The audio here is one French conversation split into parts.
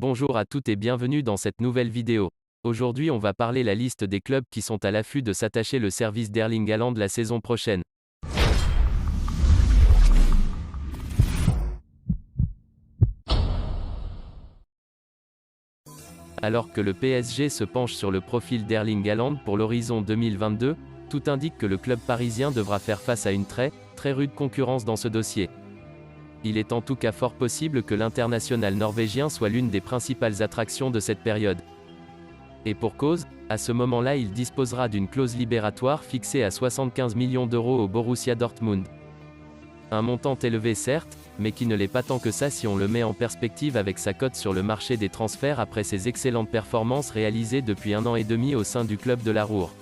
Bonjour à toutes et bienvenue dans cette nouvelle vidéo. Aujourd'hui on va parler la liste des clubs qui sont à l'affût de s'attacher le service d'Erling Haaland la saison prochaine. Alors que le PSG se penche sur le profil d'Erling Haaland pour l'horizon 2022, tout indique que le club parisien devra faire face à une très rude concurrence dans ce dossier. Il est en tout cas fort possible que l'international norvégien soit l'une des principales attractions de cette période. Et pour cause, à ce moment-là il disposera d'une clause libératoire fixée à 75 millions d'euros au Borussia Dortmund. Un montant élevé certes, mais qui ne l'est pas tant que ça si on le met en perspective avec sa cote sur le marché des transferts après ses excellentes performances réalisées depuis 1 an et demi au sein du club de la Ruhr.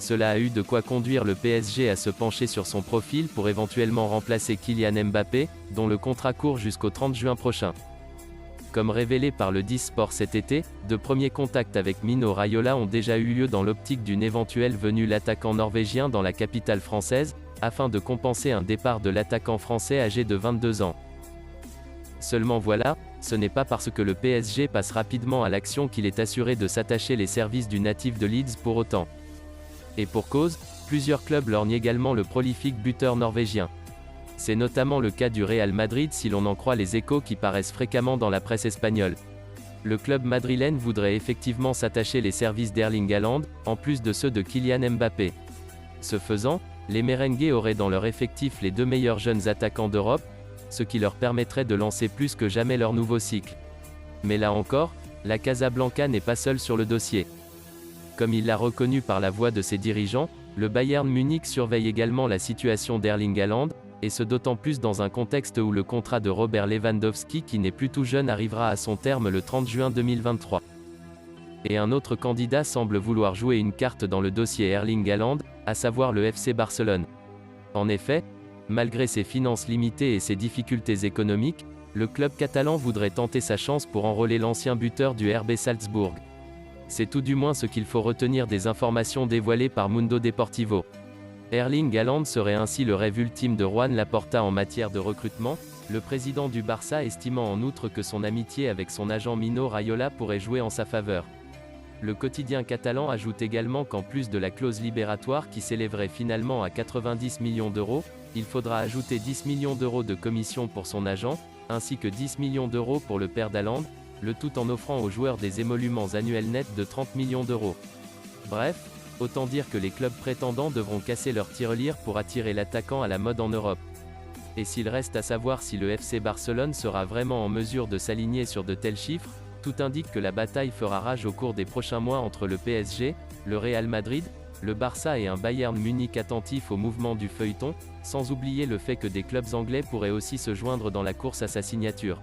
Cela a eu de quoi conduire le PSG à se pencher sur son profil pour éventuellement remplacer Kylian Mbappé, dont le contrat court jusqu'au 30 juin prochain. Comme révélé par le 10 Sport cet été, de premiers contacts avec Mino Raiola ont déjà eu lieu dans l'optique d'une éventuelle venue l'attaquant norvégien dans la capitale française, afin de compenser un départ de l'attaquant français âgé de 22 ans. Seulement voilà, ce n'est pas parce que le PSG passe rapidement à l'action qu'il est assuré de s'attacher les services du natif de Leeds pour autant. Et pour cause, plusieurs clubs lorgnent également le prolifique buteur norvégien. C'est notamment le cas du Real Madrid si l'on en croit les échos qui paraissent fréquemment dans la presse espagnole. Le club madrilène voudrait effectivement s'attacher les services d'Erling Haaland, en plus de ceux de Kylian Mbappé. Ce faisant, les merengues auraient dans leur effectif les deux meilleurs jeunes attaquants d'Europe, ce qui leur permettrait de lancer plus que jamais leur nouveau cycle. Mais là encore, la Casablanca n'est pas seule sur le dossier. Comme il l'a reconnu par la voix de ses dirigeants, le Bayern Munich surveille également la situation d'Erling Haaland, et ce d'autant plus dans un contexte où le contrat de Robert Lewandowski qui n'est plus tout jeune arrivera à son terme le 30 juin 2023. Et un autre candidat semble vouloir jouer une carte dans le dossier Erling Haaland, à savoir le FC Barcelone. En effet, malgré ses finances limitées et ses difficultés économiques, le club catalan voudrait tenter sa chance pour enrôler l'ancien buteur du RB Salzbourg. C'est tout du moins ce qu'il faut retenir des informations dévoilées par Mundo Deportivo. Erling Haaland serait ainsi le rêve ultime de Juan Laporta en matière de recrutement, le président du Barça estimant en outre que son amitié avec son agent Mino Raiola pourrait jouer en sa faveur. Le quotidien catalan ajoute également qu'en plus de la clause libératoire qui s'élèverait finalement à 90 millions d'euros, il faudra ajouter 10 millions d'euros de commission pour son agent, ainsi que 10 millions d'euros pour le père d'Haaland, le tout en offrant aux joueurs des émoluments annuels nets de 30 millions d'euros. Bref, autant dire que les clubs prétendants devront casser leur tirelire pour attirer l'attaquant à la mode en Europe. Et s'il reste à savoir si le FC Barcelone sera vraiment en mesure de s'aligner sur de tels chiffres, tout indique que la bataille fera rage au cours des prochains mois entre le PSG, le Real Madrid, le Barça et un Bayern Munich attentif au mouvement du feuilleton, sans oublier le fait que des clubs anglais pourraient aussi se joindre dans la course à sa signature.